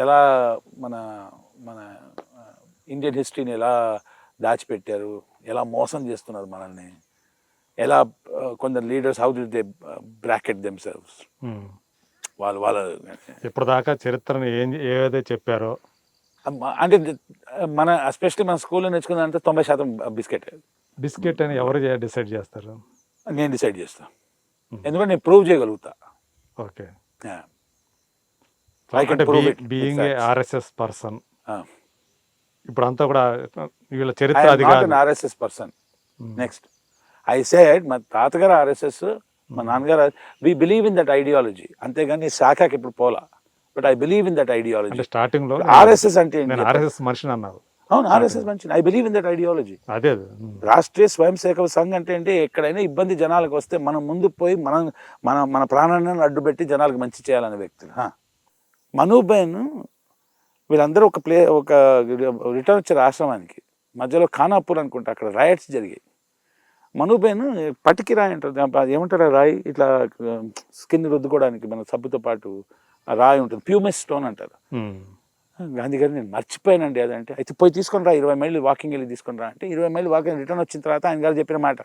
ఎలా మన మన ఇండియన్ హిస్టరీని ఎలా దాచిపెట్టారు, ఎలా మోసం చేస్తున్నారు మనల్ని, ఎలా కొందరు leaders how did they bracket themselves. వాళ్ళు వాళ్ళ ఇప్పటిదాకా చరిత్రను ఏదైతే చెప్పారో అంటే మన ఎస్పెషల్లీ మన స్కూల్లో నేర్చుకున్నంటే 90% బిస్కెట్ అని ఎవరు డిసైడ్ చేస్తారు? నేను డిసైడ్ చేస్తాను, ఎందుకంటే నేను ప్రూవ్ చేయగలుగుతా. Okay, I can prove it. Being a RSS person, Ah. ఇప్పుడు అంతా కూడా వీళ్ళ చరిత్ర I am అది not కాదు. an RSS person. Next, I said మా తాతగారు ఆర్ఎస్ఎస్, మా నాన్నగారు, we believe in that ideology. అంతేగాని శాఖకి ఇప్పుడు పోలా, but I believe in that ideology. అంటే స్టార్టింగ్ లో ఆర్ఎస్ఎస్ అంటే నేను ఆర్ఎస్ఎస్ మనిషిని అన్నారు. అవును, ఆర్ఎస్ఎస్ మంచి, I believe in that ideology. అదే రాష్ట్రీయ స్వయం సేవక సంఘ్ అంటే ఏంటి, ఎక్కడైనా ఇబ్బంది జనాలకు వస్తే మనం ముందు పోయి మనం మన మన ప్రాణాన్ని అడ్డుపెట్టి జనాలకు మంచి చేయాలనే వ్యక్తులు. మనూబేన్ వీళ్ళందరూ ఒక రిటర్న్ వచ్చారు ఆశ్రమానికి. మధ్యలో ఖానాపూర్ అనుకుంటా, అక్కడ రాయట్స్ జరిగాయి. మనూబేన్ పటికి రాయి అంటారు, ఏమంటారు ఆ రాయి, ఇట్లా స్కిన్ రుద్దుకోవడానికి మన సబ్బుతో పాటు ఆ రాయి ఉంటుంది, ప్యూమెస్ స్టోన్ అంటారు. గాంధీ గారు నేను మర్చిపోయానండి అదంటే, అయితే పోయి తీసుకొని రా, 20 మైళ్ళు వాకింగ్ వెళ్ళి తీసుకొని రా అంటే 20 మైళ్ళు వాకింగ్ రిటర్న్ వచ్చిన తర్వాత ఆయన గారు చెప్పిన మాట,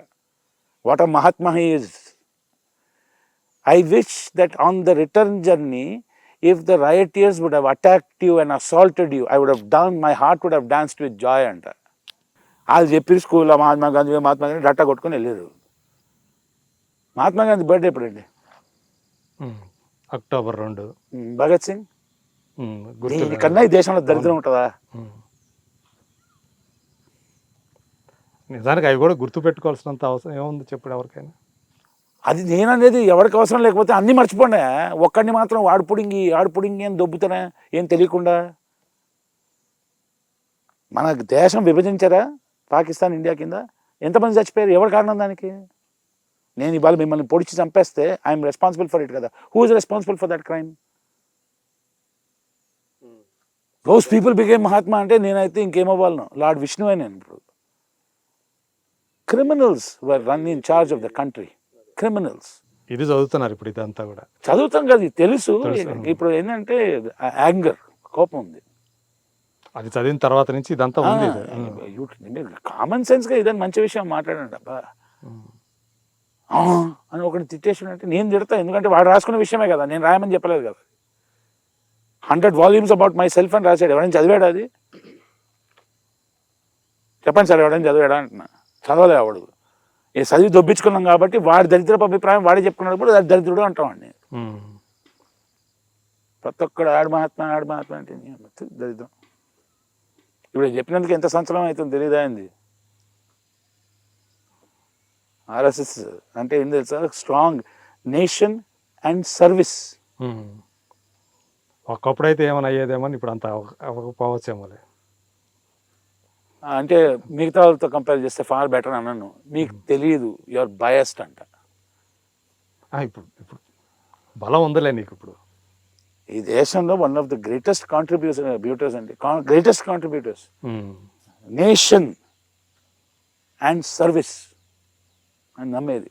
what a Mahatma he is. I wish that on the return journey if the rioters would have attacked you and assaulted you, I would have done, my heart would have danced with joy అంట. వాళ్ళు చెప్పి స్కూల్లో మహాత్మా గాంధీ డట్టా కొట్టుకొని వెళ్ళారు. Mahatma Gandhi birthday ఎప్పుడండి? October 2. Bhagat Singh కన్నా ఈ దేశంలో దరిద్రం ఉంటుందా? నిజానికి అవి కూడా గుర్తు పెట్టుకోవాల్సినంత అవసరం ఏముంది చెప్పడు ఎవరికైనా. అది నేననేది ఎవరికి అవసరం లేకపోతే అన్నీ మర్చిపోండా, ఒక్కడిని మాత్రం ఆడుపుడింగి అని దొబ్బుతానా ఏం తెలియకుండా. మన దేశం విభజించారా పాకిస్తాన్ ఇండియా కింద, ఎంతమంది చచ్చిపోయారు, ఎవరి కారణం దానికి? నేను ఇవాళ మిమ్మల్ని పొడిచి చంపేస్తే ఐఎమ్ రెస్పాన్సిబుల్ ఫర్ ఇట్ కదా. Who is responsible for that crime? Those people became Mahatma అంటే నేనైతే ఇంకేమవ్వాలను, లార్డ్ విష్ణువే. నేను ఇప్పుడు criminals were run in charge of the country, criminals. ఇది చదువుతున్నారు ఇప్పుడు, ఇదంతా కూడా చదువుతాం కదా, తెలుసు. ఇప్పుడు ఏంటంటే యాంగర్, కోపం ఉంది. అది చదివిన తర్వాత నుంచి ఇదంతా ఉంది. కామన్ సెన్స్గా ఇదని మంచి విషయం మాట్లాడండి అబ్బా అని ఒకటి తిట్టేసినట్టే నేను తిడతా, ఎందుకంటే వాడు రాసుకున్న విషయమే కదా, నేను రాయమని చెప్పలేదు కదా. 100 వాల్యూమ్స్ అబౌట్ మై సెల్ఫ్ అని రాశాడు, ఎవరైనా చదివాడు అది? చెప్పండి సార్, ఎవడైనా చదివాడా అంటున్నా. చదవలే అవడు. ఏ చదివి దొబ్బించుకున్నాం కాబట్టి వాడి దరిద్రపు అభిప్రాయం వాడే చెప్పుకున్నాడు కూడా దరిద్రుడు అంటామండి. ప్రతి ఒక్కడు ఆడు మహాత్మా అంటే దరిద్రం. ఇప్పుడు చెప్పినందుకు ఎంత సంచలనం అవుతుంది తెలియదా అండి. ఆర్ఎస్ఎస్ అంటే ఏం తెలుసా, స్ట్రాంగ్ నేషన్ అండ్ సర్వీస్. ఒకప్పుడైతే ఏమైనా అయ్యేదేమని ఇప్పుడు అంత అవ్వకపోవచ్చేమో. అంటే మిగతా వాళ్ళతో కంపేర్ చేస్తే ఫార్ బెటర్ అన్నాను. మీకు తెలియదు, యు ఆర్ బయాస్డ్ అంట. ఇప్పుడు బలం ఉందిలే నీకు. ఇప్పుడు ఈ దేశంలో one of the greatest contributors అండి, greatest contributors nation and service అని నమ్మేది.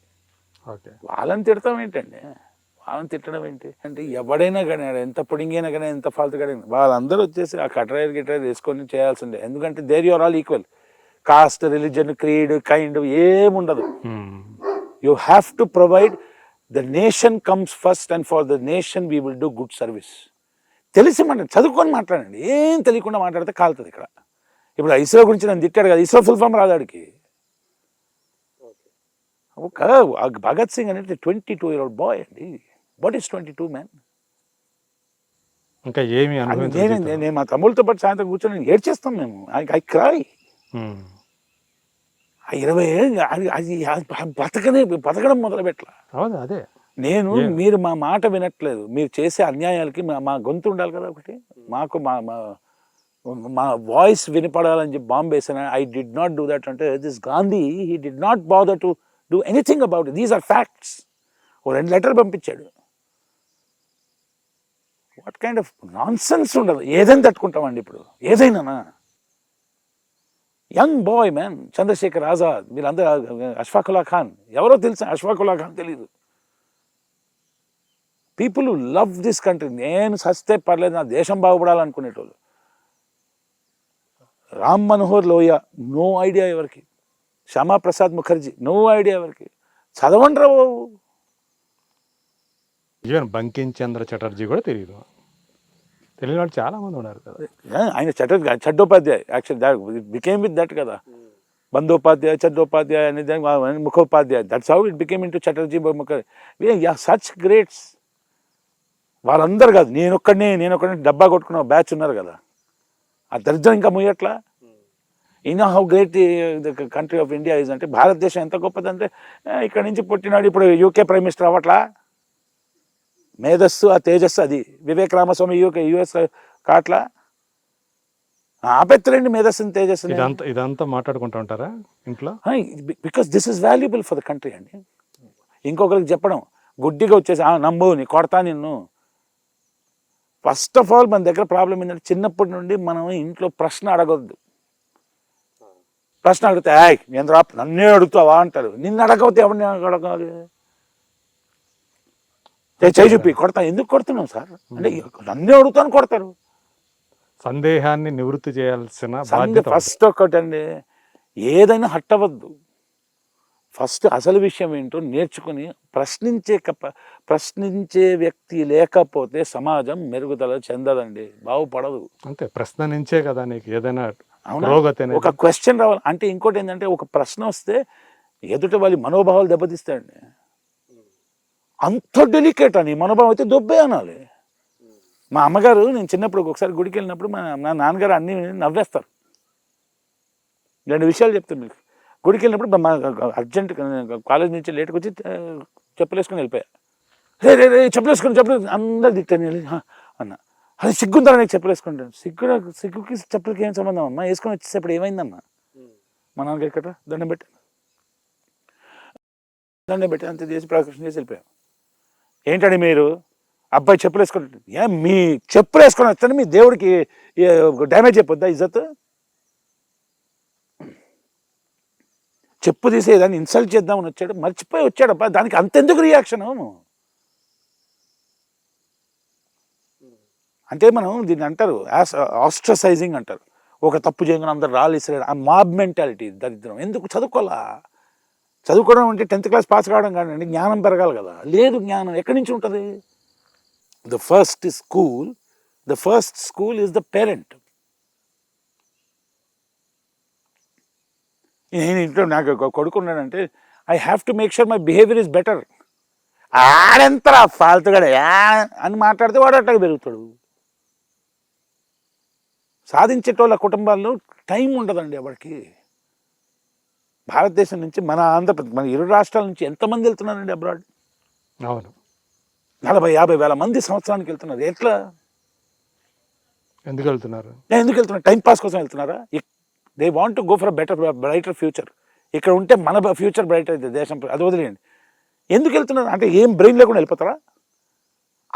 వాళ్ళని తిడతాం ఏంటండి, వాళ్ళని తిట్టడం ఏంటి అంటే, ఎవడైనా కానీ ఎంత పొడింగైనా కానీ ఎంత ఫాల్తు కానీ వాళ్ళందరూ వచ్చేసి ఆ కటరైర్ వేసుకొని చేయాల్సిందే. ఎందుకంటే there you are all equal. Caste, religion, creed, kind ఏముండదు. You have to provide. The nation comes first and for the nation we will do good service. తెలిసి చదువుకొని మాట్లాడండి, ఏం తెలియకుండా మాట్లాడితే కాలుతుంది ఇక్కడ. ఇప్పుడు ఇస్రో గురించి నన్ను తిట్టాడు కదా, ఇస్రో ఫుల్ ఫామ్ రాదాడికి. ఒక భగత్ సింగ్ అనేది 22-year-old బాయ్ అండి. What is 22 man? ఇంకా ఏమి నేను మా తమ్ముళ్ళతో పాటు సాయంత్రం కూర్చొని ఏడ్చేస్తాం మేము. I cry. 20 ఏళ్ళు అది బతకడం మొదలు పెట్టలా. అదే మీరు మా మాట వినట్లేదు. మీరు చేసే అన్యాయాలకి మా గొంతు ఉండాలి కదా ఒకటి. మాకు మా వాయిస్ వినపడాలని చెప్పి బాంబు వేసిన. I did not do that అంటే, this Gandhi he did not bother to do anything about it. These are facts. 2 లెటర్లు పంపించాడు. What kind of nonsense ఉండదు. ఏదైనా తట్టుకుంటామండి ఇప్పుడు, ఏదైనా. Young boy man, Chandrashekhar Azad, వీళ్ళందరూ, అష్ఫాకుల్లా ఖాన్ ఎవరో తెలుసా? అష్ఫాకుల్లా ఖాన్ తెలీదు. People love this country. నేను సస్తే పర్లేదు, నా దేశం బాగుపడాలనుకునేటోళ్ళు. రామ్ మనోహర్ లోహియా, నో ఐడియా ఎవరికి. శ్యామాప్రసాద్ ముఖర్జీ, నో ఐడియా ఎవరికి. చదవండి రా బాబు. ఈవెన్ బంకిం చంద్ర చటర్జీ కూడా తెలియదు. తెలియని వాళ్ళు చాలా మంది ఉన్నారు కదా. ఆయన Chattopadhyay actual became with that కదా. బందోపాధ్యాయ, చట్టోపాధ్యాయ అనేది Mukhopadhyay. That's how it became into Chatterjee Mukherjee. Such greats. వాళ్ళందరూ కాదు, నేనొక్కడిని డబ్బా కొట్టుకున్న బ్యాచ్ ఉన్నారు కదా. ఆ దరిద్రం ఇంకా ముయ్యట్లా. In how great the country of India is అంటే, భారతదేశం ఎంత గొప్పదంటే ఇక్కడ నుంచి పుట్టినాడు ఇప్పుడు యూకే ప్రైమ్ మినిస్టర్ అవ్వట్లా. మేధస్సు, ఆ తేజస్సు అది. వివేక్ రామస్వామి యుఎస్ కాట్లా. ఆపెత్తలేండి మేధస్సుని, తేజస్సుని. ఇదంతా మాట్లాడుకుంటూ ఉంటారా ఇంట్లో? Because this is valuable for the country అండి. ఇంకొకరికి చెప్పడం గుడ్డిగా వచ్చేసి నమ్ము నీ కొడతా నిన్ను. ఫస్ట్ ఆఫ్ ఆల్ మన దగ్గర ప్రాబ్లం ఏంటంటే, చిన్నప్పటి నుండి మనం ఇంట్లో ప్రశ్న అడగొద్దు. ప్రశ్న అడిగితే నేను నన్నే అడుగుతావా అంటారు. నిన్ను అడగకపోతే ఎవరిని అడగాలి? చేయి చూపి కొడతా. ఎందుకు కొడుతున్నాం సార్ అంటే, నన్నే అడుగుతాను కొడతారు. సందేహాన్ని నివృత్తి చేయాల్సిన బాధ్యత ఫస్ట్ ఒకటండి, ఏదైనా హట్ అవ్వద్దు. ఫస్ట్ అసలు విషయం ఏంటో నేర్చుకుని ప్రశ్నించే వ్యక్తి లేకపోతే సమాజం మెరుగుదల చెందదండి, బాగుపడదు. అంతే, ప్రశ్న నుంచే కదా నీకు ఏదైనా ఒక క్వశ్చన్ రావాలి. అంటే ఇంకోటి ఏంటంటే, ఒక ప్రశ్న వస్తే ఎదుటి వాళ్ళ మనోభావాలు దెబ్బతీస్తాయండి. అంత డెలికేట్ అని మనోభావం అయితే దొబ్బే అనాలి. మా అమ్మగారు, నేను చిన్నప్పుడు ఒకసారి గుడికి వెళ్ళినప్పుడు మా నాన్నగారు అన్నీ నవ్వేస్తారు. 2 విషయాలు చెప్తాను మీకు. గుడికి వెళ్ళినప్పుడు మా అర్జెంట్ కాలేజ్ నుంచి లేట్కి వచ్చి చెప్పులు వేసుకొని వెళ్ళిపోయా. రే చెప్పులు వేసుకొని అందరు దిక్తాను అన్న. అది సిగ్గుందా నీకు చెప్పులు వేసుకుంటాను. సిగ్గుకి చెప్పులకి ఏం సంబంధం అమ్మా, వేసుకొని వచ్చేసేప్పుడు ఏమైందమ్మా. మా నాన్నగారు ఇక్కడ దండం పెట్టాను అంతే చేసి ప్రదక్షిణ చేసి వెళ్ళిపోయాం. ఏంటండి మీరు అబ్బాయి చెప్పులు వేసుకుంటారు, మీ చెప్పులు వేసుకొని వస్తాను మీ దేవుడికి డ్యామేజ్ అయిపోద్దా ఇజ్జత్? చెప్పు తీసేదాన్ని ఇన్సల్ట్ చేద్దామని వచ్చాడు, మర్చిపోయి వచ్చాడు అబ్బా, దానికి అంతెందుకు రియాక్షన్? అంటే మనం దీన్ని అంటారు ఆస్ట్రసైజింగ్ అంటారు. ఒక తప్పు చేయగానే అందరు రాళ్ళు ఇస్తారు. ఆ మాబ్ మెంటాలిటీ దరిద్రం. ఎందుకు చదువుకోవాలా? చదువుకోవడం అంటే 10th క్లాస్ పాస్ కావడం కాదండి, జ్ఞానం పెరగాలి కదా. లేదు, జ్ఞానం ఎక్కడి నుంచి ఉంటుంది? The first school is the parent. నేను ఇంట్లో నాకు కొడుకున్నాడంటే I have to make sure my behaviour is better. ఆడెంతరా ఫాల్తుగాడే అని మాట్లాడితే వాడు అట్టగా పెరుగుతాడు. సాధించేటోళ్ళ కుటుంబాల్లో టైం ఉండదండి ఎవరికి. భారతదేశం నుంచి మన ఆంధ్రప్రదేశ్, మన 2 రాష్ట్రాల నుంచి ఎంతమంది వెళ్తున్నారండి అబ్రాడ్? అవును, 40-50 వేల మంది సంవత్సరానికి వెళ్తున్నారు. ఎట్లా? ఎందుకు వెళ్తున్నారు? టైం పాస్ కోసం వెళ్తున్నారా? They want to go for brighter future. ఇక్కడ ఉంటే మన ఫ్యూచర్ బ్రైట్ అవుతుంది దేశం. అది వదిలేయండి. ఎందుకు వెళ్తున్నారు అంటే, ఏం బ్రెయిన్ లేకుండా వెళ్ళిపోతారా?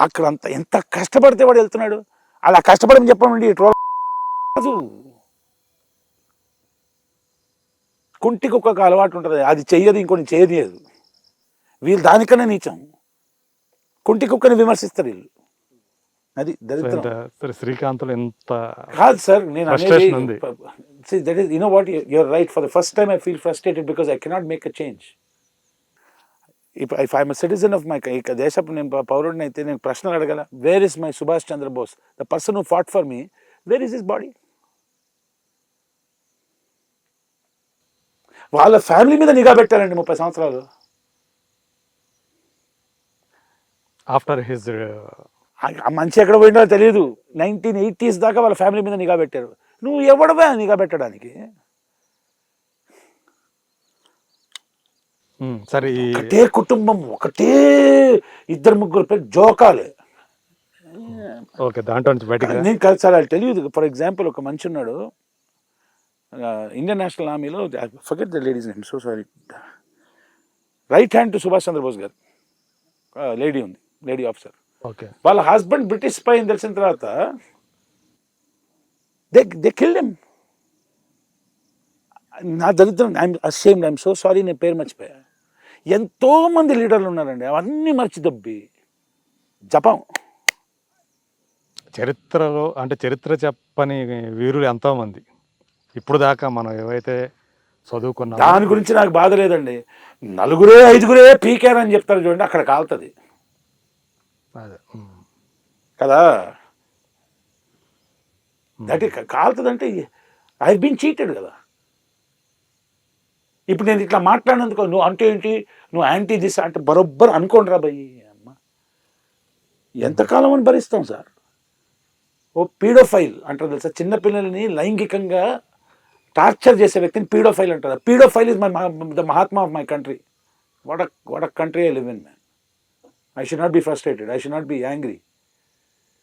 అక్కడ అంత ఎంత కష్టపడితే వాడు వెళ్తున్నాడు. అలా కష్టపడమని చెప్పండి. కుంటికి ఒక్కొక్క అలవాటు ఉంటుంది, అది చెయ్యదు, ఇంకొని చేయదు. వీళ్ళు దానికన్నా నీచం. కుంటి కుక్కని విమర్శిస్తారు వీళ్ళు. అది దరిద్రం. శ్రీకాంత్లో ఎంత కాదు సార్, నేను అనేది that is, you know what, you're right. For the first time I feel frustrated because I cannot make a change. If I'm a citizen of my దేశపు నేను పౌరుడిని అయితే నేను ప్రశ్నలు అడగల. Where is my Subhash Chandrabose, the person who fought for me, where is his body? వాళ్ళ family మీద నిఘా పెట్టారండి 30 సంవత్సరాలు. ఆఫ్టర్ హిజ్ మంచి ఎక్కడ పోయిందో తెలియదు. 1980s దాకా వాళ్ళ ఫ్యామిలీ మీద నిఘా పెట్టారు. నువ్వు ఎవడవా నిఘా పెట్టడానికి? సరే, ఒకటే కుటుంబం, ఒకటే 2-3 పేరు జోకాలే. ఓకే, దాంట్లో నుంచి బయటకు నేను కాదు సార్, అది తెలియదు. ఫర్ ఎగ్జాంపుల్, ఒక మనిషి ఉన్నాడు ఇండియన్ నేషనల్ ఆర్మీలో, forget the ladies name, so sorry, right hand to Subhash Chandrabose గారు లేడీ ఉంది, లేడీ ఆఫీసర్. ఓకే, వాళ్ళ హస్బెండ్ బ్రిటిష్ స్పై అని తెలిసిన తర్వాత దే కిల్డ్ హిమ్. నా దరిద్రం, I'm ashamed, I'm so sorry, నేను పేరు మర్చిపోయా. ఎంతోమంది లీడర్లు ఉన్నారండి, అవన్నీ మర్చి దబ్బి జపం. చరిత్రలో అంటే చరిత్ర చెప్పని వీరులు ఎంతోమంది ఇప్పుడు దాకా మనం ఏవైతే చదువుకున్నామో దాని గురించి నాకు బాధ లేదండి. నలుగురే ఐదుగురే పీకారని చెప్తారు చూడండి, అక్కడ కాలుతుంది అదే కదా. దట్ కాలుతుందంటే ఐ బీన్ చీటెడ్ కదా. ఇప్పుడు నేను ఇట్లా మాట్లాడినందుకు నువ్వు అంటే ఏంటి, నువ్వు యాంటీ దిస్ అంటే బరొబ్బర్ అనుకోండి రా భయ్. అమ్మ ఎంతకాలం అని భరిస్తాం సార్. ఓ పీడోఫైల్ అంటారు తెలుసా, చిన్నపిల్లల్ని లైంగికంగా టార్చర్ చేసే వ్యక్తిని పీడోఫైల్ అంటారు. Paedophile is the Mahatma of my country. What a country I live in man. I should not be frustrated. I should not be angry.